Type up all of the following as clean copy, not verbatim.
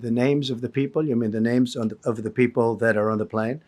The names of the people? You mean the names of the people that are on the plane?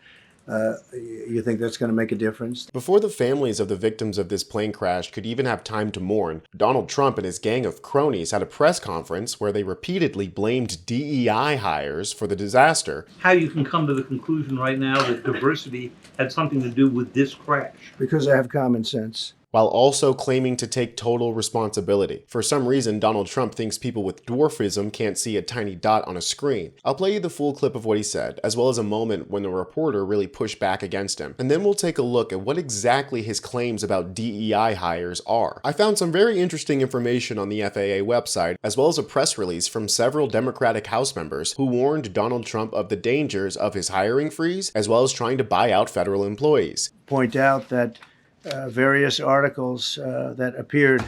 You think that's going to make a difference? Before the families of the victims of this plane crash could even have time to mourn, Donald Trump and his gang of cronies had a press conference where they repeatedly blamed DEI hires for the disaster. How you can come to the conclusion right now that diversity had something to do with this crash? Because I have common sense. While also claiming to take total responsibility. For some reason, Donald Trump thinks people with dwarfism can't see a tiny dot on a screen. I'll play you the full clip of what he said, as well as a moment when the reporter really pushed back against him. And then we'll take a look at what exactly his claims about DEI hires are. I found some very interesting information on the FAA website, as well as a press release from several Democratic House members who warned Donald Trump of the dangers of his hiring freeze, as well as trying to buy out federal employees. Point out that various articles that appeared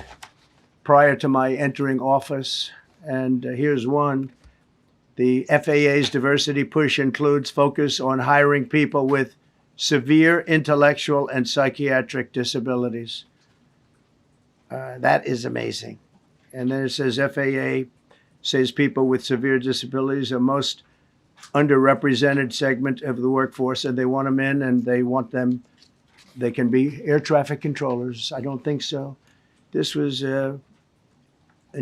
prior to my entering office. And here's one. The FAA's diversity push includes focus on hiring people with severe intellectual and psychiatric disabilities. That is amazing. And then it says FAA says people with severe disabilities are most underrepresented segment of the workforce, and they want them in, and they can be air traffic controllers. I don't think so. This was in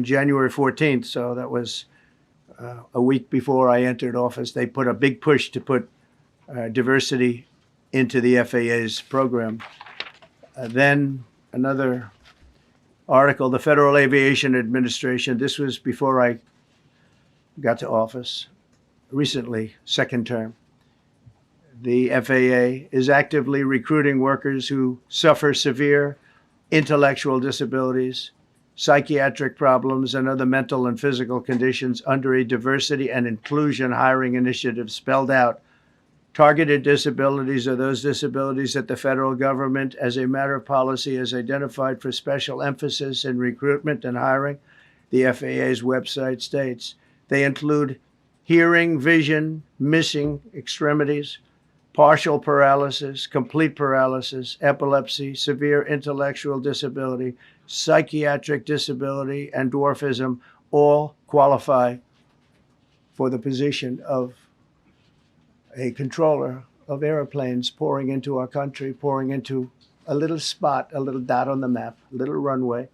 January 14th, so that was a week before I entered office. They put a big push to put diversity into the FAA's program. Then another article, the Federal Aviation Administration, this was before I got to office, recently, second term. The FAA is actively recruiting workers who suffer severe intellectual disabilities, psychiatric problems, and other mental and physical conditions under a diversity and inclusion hiring initiative spelled out. Targeted disabilities are those disabilities that the federal government, as a matter of policy, has identified for special emphasis in recruitment and hiring, the FAA's website states. They include hearing, vision, missing extremities, partial paralysis, complete paralysis, epilepsy, severe intellectual disability, psychiatric disability, and dwarfism all qualify for the position of a controller of airplanes pouring into our country, pouring into a little spot, a little dot on the map, a little runway.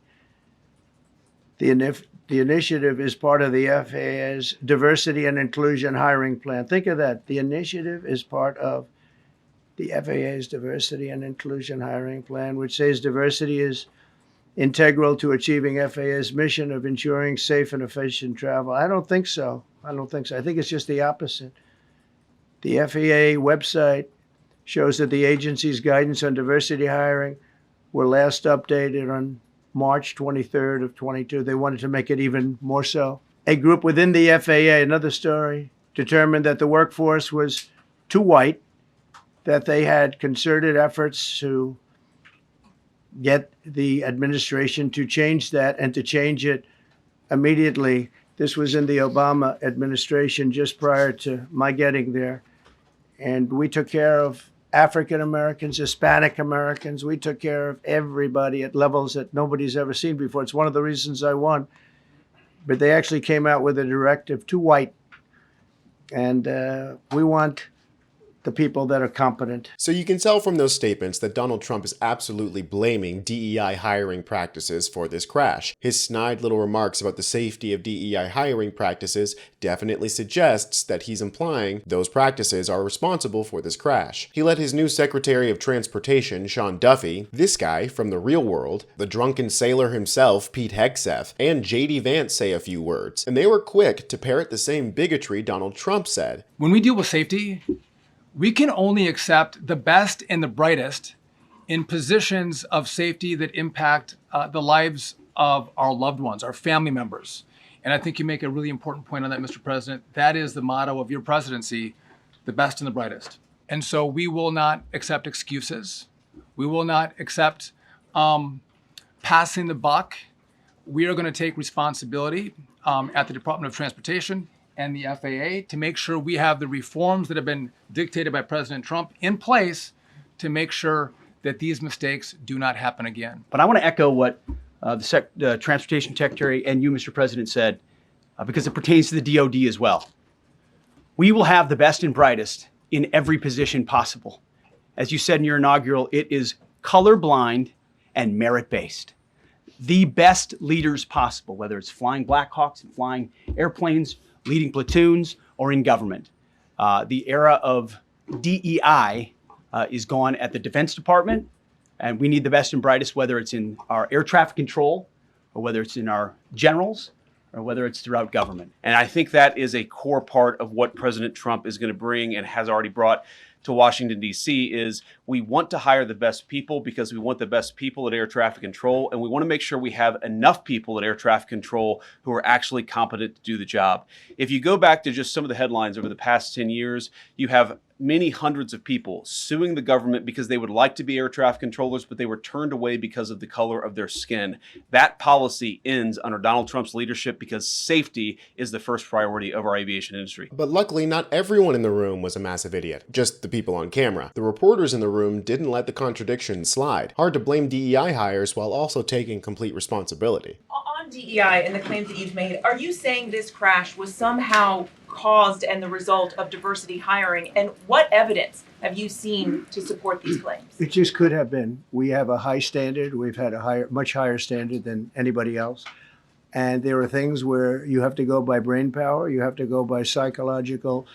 The initiative is part of the FAA's diversity and inclusion hiring plan. Think of that. The initiative is part of the FAA's diversity and inclusion hiring plan, which says diversity is integral to achieving FAA's mission of ensuring safe and efficient travel. I don't think so. I think it's just the opposite. The FAA website shows that the agency's guidance on diversity hiring were last updated on March 23rd of 22. They wanted to make it even more so. A group within the FAA, another story, determined that the workforce was too white, that they had concerted efforts to get the administration to change that and to change it immediately. This was in the Obama administration just prior to my getting there. And we took care of African Americans, Hispanic Americans. We took care of everybody at levels that nobody's ever seen before. It's one of the reasons I won. But they actually came out with a directive, too white. And we want the people that are competent. So you can tell from those statements that Donald Trump is absolutely blaming DEI hiring practices for this crash. His snide little remarks about the safety of DEI hiring practices definitely suggests that he's implying those practices are responsible for this crash. He let his new Secretary of Transportation, Sean Duffy, this guy from the real world, the drunken sailor himself, Pete Hegseth, and J.D. Vance say a few words, and they were quick to parrot the same bigotry Donald Trump said. When we deal with safety, we can only accept the best and the brightest in positions of safety that impact the lives of our loved ones, our family members. And I think you make a really important point on that, Mr. President. That is the motto of your presidency, the best and the brightest. And so we will not accept excuses. We will not accept passing the buck. We are going to take responsibility at the Department of Transportation and the FAA to make sure we have the reforms that have been dictated by President Trump in place to make sure that these mistakes do not happen again. But I want to echo what the Transportation Secretary and you, Mr. President, said, because it pertains to the DOD as well. We will have the best and brightest in every position possible. As you said in your inaugural, it is colorblind and merit-based. The best leaders possible, whether it's flying Blackhawks and flying airplanes, leading platoons, or in government. The era of DEI is gone at the Defense Department, and we need the best and brightest, whether it's in our air traffic control, or whether it's in our generals, or whether it's throughout government. And I think that is a core part of what President Trump is going to bring and has already brought to Washington, D.C. is we want to hire the best people because we want the best people at air traffic control, and we want to make sure we have enough people at air traffic control who are actually competent to do the job. If you go back to just some of the headlines over the past 10 years, you have many hundreds of people suing the government because they would like to be air traffic controllers, but they were turned away because of the color of their skin. That policy ends under Donald Trump's leadership because safety is the first priority of our aviation industry. But luckily, not everyone in the room was a massive idiot, just the people on camera. The reporters in the room didn't let the contradictions slide. Hard to blame DEI hires while also taking complete responsibility. On DEI and the claims that you've made, are you saying this crash was somehow caused and the result of diversity hiring? And what evidence have you seen to support these claims? It just could have been. We have a high standard. We've had a much higher standard than anybody else. And there are things where you have to go by brain power. You have to go by psychological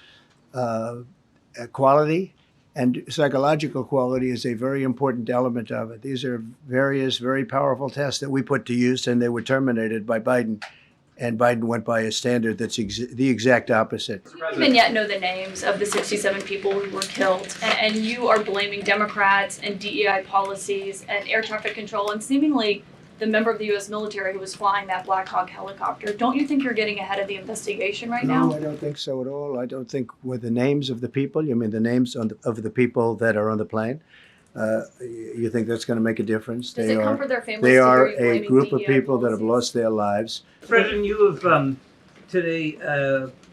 quality. And psychological quality is a very important element of it. These are various very powerful tests that we put to use, and they were terminated by Biden. And Biden went by a standard that's the exact opposite. We don't even yet know the names of the 67 people who were killed, and you are blaming Democrats and DEI policies and air traffic control and seemingly the member of the U.S. military who was flying that Black Hawk helicopter. Don't you think you're getting ahead of the investigation right now? No, I don't think so at all. I don't think with the names of the people, you mean the names of the people that are on the plane, you think that's going to make a difference? Does it comfort their families They to are hear you a blaming group of DEI people that have policies? lost their lives. President, you have today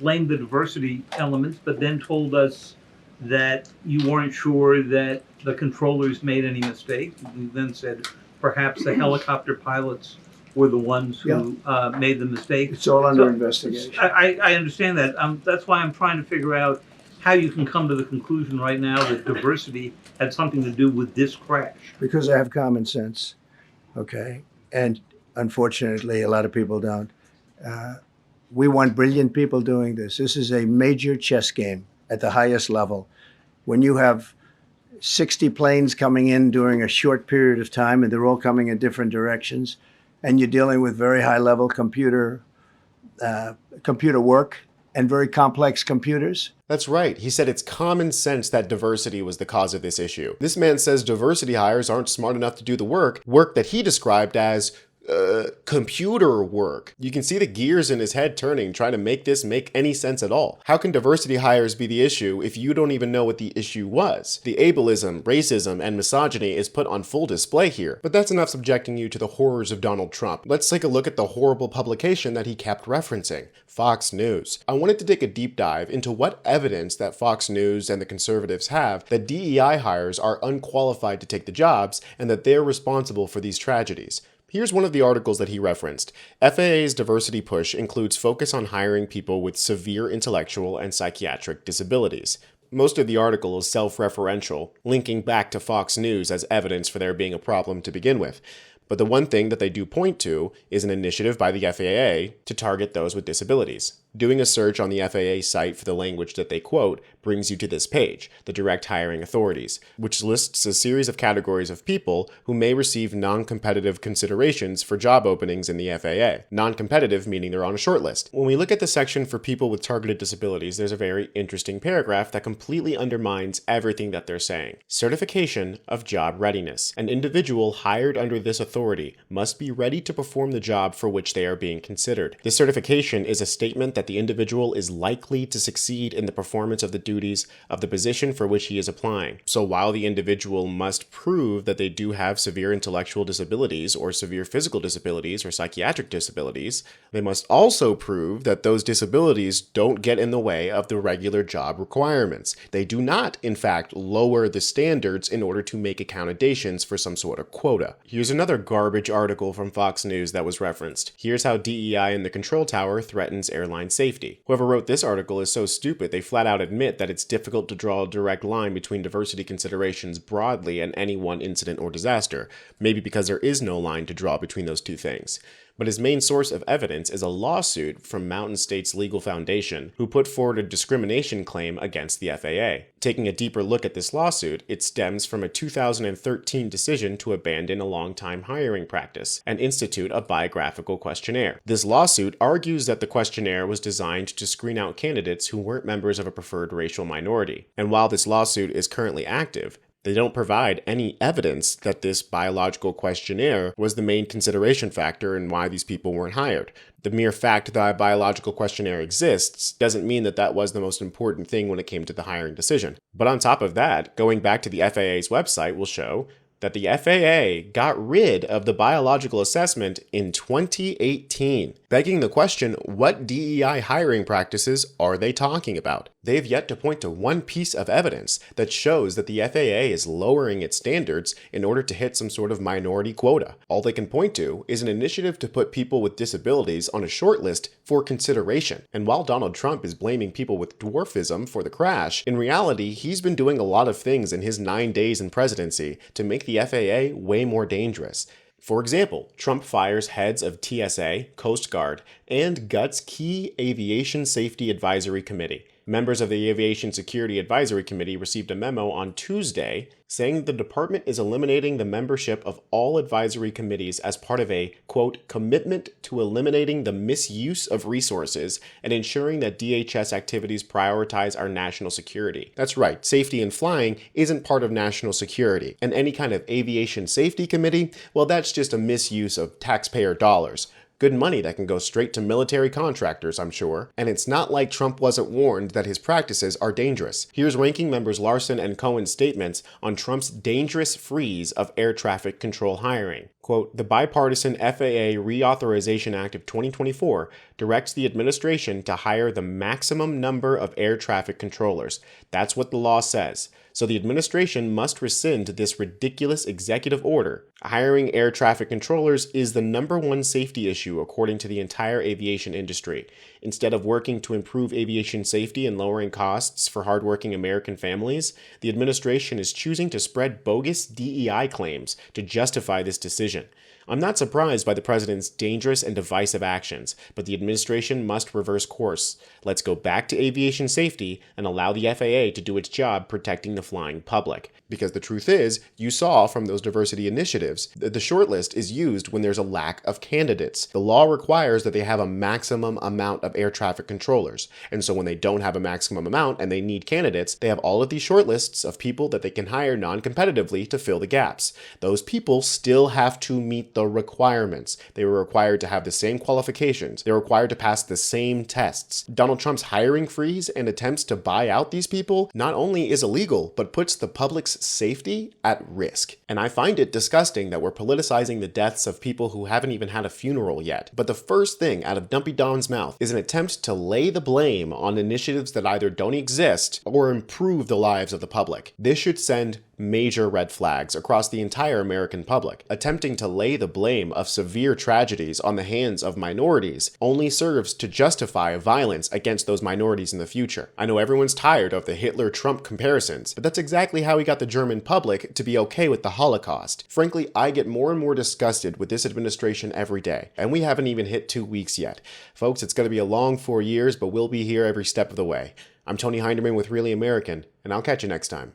blamed the diversity elements, but then told us that you weren't sure that the controllers made any mistake. You then said perhaps the helicopter pilots were the ones who made the mistake. It's all under investigation. I understand that. That's why I'm trying to figure out how you can come to the conclusion right now that diversity had something to do with this crash. Because I have common sense, okay? And unfortunately, a lot of people don't. We want brilliant people doing this. This is a major chess game at the highest level. When you have 60 planes coming in during a short period of time, and they're all coming in different directions, and you're dealing with very high-level computer work and very complex computers. That's right. He said it's common sense that diversity was the cause of this issue. This man says diversity hires aren't smart enough to do the work that he described as computer work. You can see the gears in his head turning, trying to make this make any sense at all. How can diversity hires be the issue if you don't even know what the issue was? The ableism, racism, and misogyny is put on full display here. But that's enough subjecting you to the horrors of Donald Trump. Let's take a look at the horrible publication that he kept referencing, Fox News. I wanted to take a deep dive into what evidence that Fox News and the conservatives have that DEI hires are unqualified to take the jobs and that they're responsible for these tragedies. Here's one of the articles that he referenced. FAA's diversity push includes focus on hiring people with severe intellectual and psychiatric disabilities. Most of the article is self-referential, linking back to Fox News as evidence for there being a problem to begin with. But the one thing that they do point to is an initiative by the FAA to target those with disabilities. Doing a search on the FAA site for the language that they quote brings you to this page, the Direct Hiring Authorities, which lists a series of categories of people who may receive non-competitive considerations for job openings in the FAA. Non-competitive meaning they're on a short list. When we look at the section for people with targeted disabilities, there's a very interesting paragraph that completely undermines everything that they're saying. Certification of job readiness. An individual hired under this authority must be ready to perform the job for which they are being considered. This certification is a statement that the individual is likely to succeed in the performance of the duties of the position for which he is applying. So while the individual must prove that they do have severe intellectual disabilities or severe physical disabilities or psychiatric disabilities, they must also prove that those disabilities don't get in the way of the regular job requirements. They do not, in fact, lower the standards in order to make accommodations for some sort of quota. Here's another garbage article from Fox News that was referenced. Here's how DEI in the control tower threatens airline frontline safety. Whoever wrote this article is so stupid they flat out admit that it's difficult to draw a direct line between diversity considerations broadly and any one incident or disaster, maybe because there is no line to draw between those two things. But his main source of evidence is a lawsuit from Mountain States Legal Foundation, who put forward a discrimination claim against the FAA. Taking a deeper look at this lawsuit, it stems from a 2013 decision to abandon a long-time hiring practice and institute a biographical questionnaire. This lawsuit argues that the questionnaire was designed to screen out candidates who weren't members of a preferred racial minority. And while this lawsuit is currently active, they don't provide any evidence that this biological questionnaire was the main consideration factor in why these people weren't hired. The mere fact that a biological questionnaire exists doesn't mean that that was the most important thing when it came to the hiring decision. But on top of that, going back to the FAA's website will show that the FAA got rid of the biological assessment in 2018, begging the question, what DEI hiring practices are they talking about? They've yet to point to one piece of evidence that shows that the FAA is lowering its standards in order to hit some sort of minority quota. All they can point to is an initiative to put people with disabilities on a short list for consideration. And while Donald Trump is blaming people with dwarfism for the crash, in reality, he's been doing a lot of things in his 9 days in presidency to make the FAA way more dangerous. For example, Trump fires heads of TSA, Coast Guard, and GUT's key Aviation Safety Advisory Committee. Members of the Aviation Security Advisory Committee received a memo on Tuesday saying the department is eliminating the membership of all advisory committees as part of a, quote, commitment to eliminating the misuse of resources and ensuring that DHS activities prioritize our national security. That's right, safety in flying isn't part of national security, and any kind of aviation safety committee, well, that's just a misuse of taxpayer dollars. Good money that can go straight to military contractors, I'm sure. And it's not like Trump wasn't warned that his practices are dangerous. Here's Ranking Members Larson and Cohen's statements on Trump's dangerous freeze of air traffic control hiring. Quote, the bipartisan FAA Reauthorization Act of 2024 directs the administration to hire the maximum number of air traffic controllers. That's what the law says. So the administration must rescind this ridiculous executive order. Hiring air traffic controllers is the #1 safety issue according to the entire aviation industry. Instead of working to improve aviation safety and lowering costs for hardworking American families, the administration is choosing to spread bogus DEI claims to justify this decision. I'm not surprised by the president's dangerous and divisive actions, but the administration must reverse course. Let's go back to aviation safety and allow the FAA to do its job protecting the flying public. Because the truth is, you saw from those diversity initiatives that the shortlist is used when there's a lack of candidates. The law requires that they have a maximum amount of air traffic controllers. And so when they don't have a maximum amount and they need candidates, they have all of these shortlists of people that they can hire non-competitively to fill the gaps. Those people still have to meet the requirements. They were required to have the same qualifications. They're required to pass the same tests. Donald Trump's hiring freeze and attempts to buy out these people not only is illegal, but puts the public's safety at risk. And I find it disgusting that we're politicizing the deaths of people who haven't even had a funeral yet. But the first thing out of Dumpy Don's mouth is an attempt to lay the blame on initiatives that either don't exist or improve the lives of the public. This should send major red flags across the entire American public. Attempting to lay the blame of severe tragedies on the hands of minorities only serves to justify violence against those minorities in the future. I know everyone's tired of the Hitler-Trump comparisons, but that's exactly how he got the German public to be okay with the Holocaust. Frankly, I get more and more disgusted with this administration every day, and we haven't even hit 2 weeks yet. Folks, it's going to be a long 4 years, but we'll be here every step of the way. I'm Tony Hinderman with Really American, and I'll catch you next time.